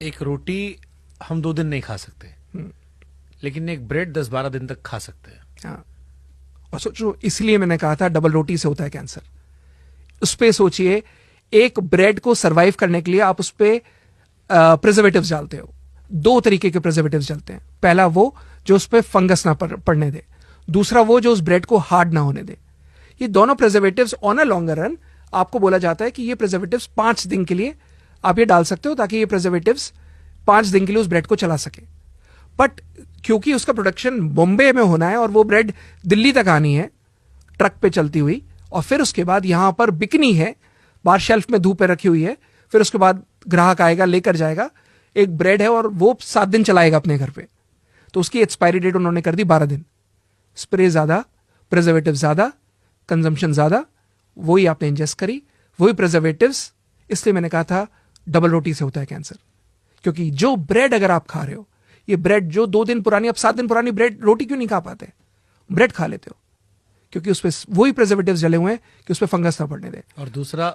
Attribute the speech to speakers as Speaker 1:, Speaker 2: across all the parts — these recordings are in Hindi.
Speaker 1: एक रोटी हम 2 दिन नहीं खा सकते, लेकिन एक ब्रेड 10-12 दिन तक खा सकते हैं।
Speaker 2: हाँ, और सोचो, इसलिए मैंने कहा था डबल रोटी से होता है कैंसर। उस पे सोचिए, एक ब्रेड को सरवाइव करने के लिए आप उस पे प्रिजर्वेटिव्स डालते हो। 2 तरीके के प्रिजर्वेटिव्स डालते हैं। पहला वो जो उस पे फंगस ना पड़ने दे, दूसरा वो जो उस ब्रेड को हार्ड ना होने दे। ये दोनों preservatives on a longer run आपको बोला जाता है कि ये प्रिजर्वेटिव्स 5 दिन के लिए आप ये डाल सकते हो, ताकि ये प्रिजर्वेटिव्स 5 दिन के लिए उस ब्रेड को चला सके। बट क्योंकि उसका प्रोडक्शन बॉम्बे में होना है और वो ब्रेड दिल्ली तक आनी है ट्रक पे चलती हुई, और फिर उसके बाद यहां पर बिकनी है, बाहर शेल्फ में धूप पे रखी हुई है, फिर उसके बाद ग्राहक आएगा लेकर जाएगा। एक ब्रेड है और वो 7 दिन चलाएगा अपने घर पे, तो उसकी एक्सपायरी डेट उन्होंने कर दी 12 दिन। स्प्रे ज्यादा, प्रिजर्वेटिव ज्यादा, कंजम्पशन ज्यादा, वही आपने इंजेस्ट करी, वही प्रिजर्वेटिव्स। इसलिए मैंने कहा था डबल रोटी से होता है कैंसर। क्योंकि जो ब्रेड अगर आप खा रहे हो, ये ब्रेड जो 2 दिन पुरानी, अब 7 दिन पुरानी ब्रेड रोटी क्यों नहीं खा पाते? ब्रेड खा लेते हो क्योंकि उसपे वही प्रिजर्वेटिव्स डले हुए हैं कि उसपे फंगस ना पड़ने दे।
Speaker 1: और दूसरा,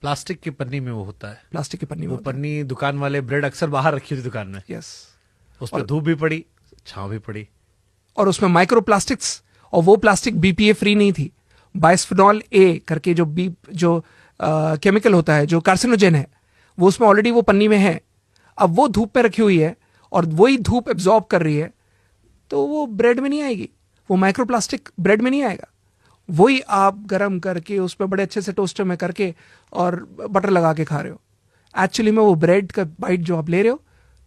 Speaker 1: प्लास्टिक की पन्नी में वो होता है।
Speaker 2: प्लास्टिक की पन्नी में
Speaker 1: वो पन्नी दुकान वाले, ब्रेड अक्सर बाहर रखी थी दुकान में,
Speaker 2: यस,
Speaker 1: उस पर धूप भी पड़ी, छांव भी पड़ी,
Speaker 2: और उसमें माइक्रो प्लास्टिक्स, और वो प्लास्टिक बीपीए फ्री नहीं थी। बाइस्फेनॉल ए करके जो केमिकल होता है जो कार्सिनोजेन है, वो उसमें ऑलरेडी वो पन्नी में है। अब वो धूप पे रखी हुई है और वही धूप एब्जॉर्ब कर रही है, तो वो ब्रेड में नहीं आएगी, वो माइक्रोप्लास्टिक ब्रेड में नहीं आएगा। वही आप गर्म करके उस पर बड़े अच्छे से टोस्टर में करके और बटर लगा के खा रहे हो, एक्चुअली में वो ब्रेड का बाइट जो आप ले रहे हो,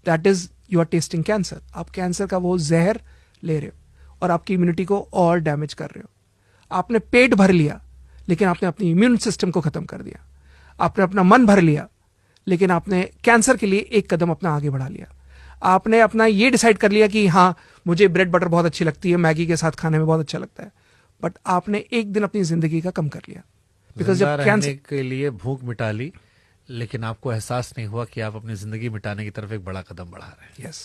Speaker 2: that is you are testing cancer. आप कैंसर का वो जहर ले रहे हो और आपकी इम्यूनिटी को और डैमेज कर रहे हो। आपने पेट भर लिया, लेकिन आपने अपनी इम्यून सिस्टम को खत्म कर दिया। आपने अपना मन भर लिया, लेकिन आपने कैंसर के लिए एक कदम अपना आगे बढ़ा लिया। आपने अपना ये डिसाइड कर लिया कि हाँ, मुझे ब्रेड बटर बहुत अच्छी लगती है, मैगी के साथ खाने में बहुत अच्छा लगता है, बट आपने एक दिन अपनी जिंदगी का कम कर लिया।
Speaker 1: बिकॉज जब कैंसर के लिए भूख मिटा ली, लेकिन आपको एहसास नहीं हुआ कि आप अपनी जिंदगी मिटाने की तरफ एक बड़ा कदम बढ़ा रहे हैं।
Speaker 2: यस।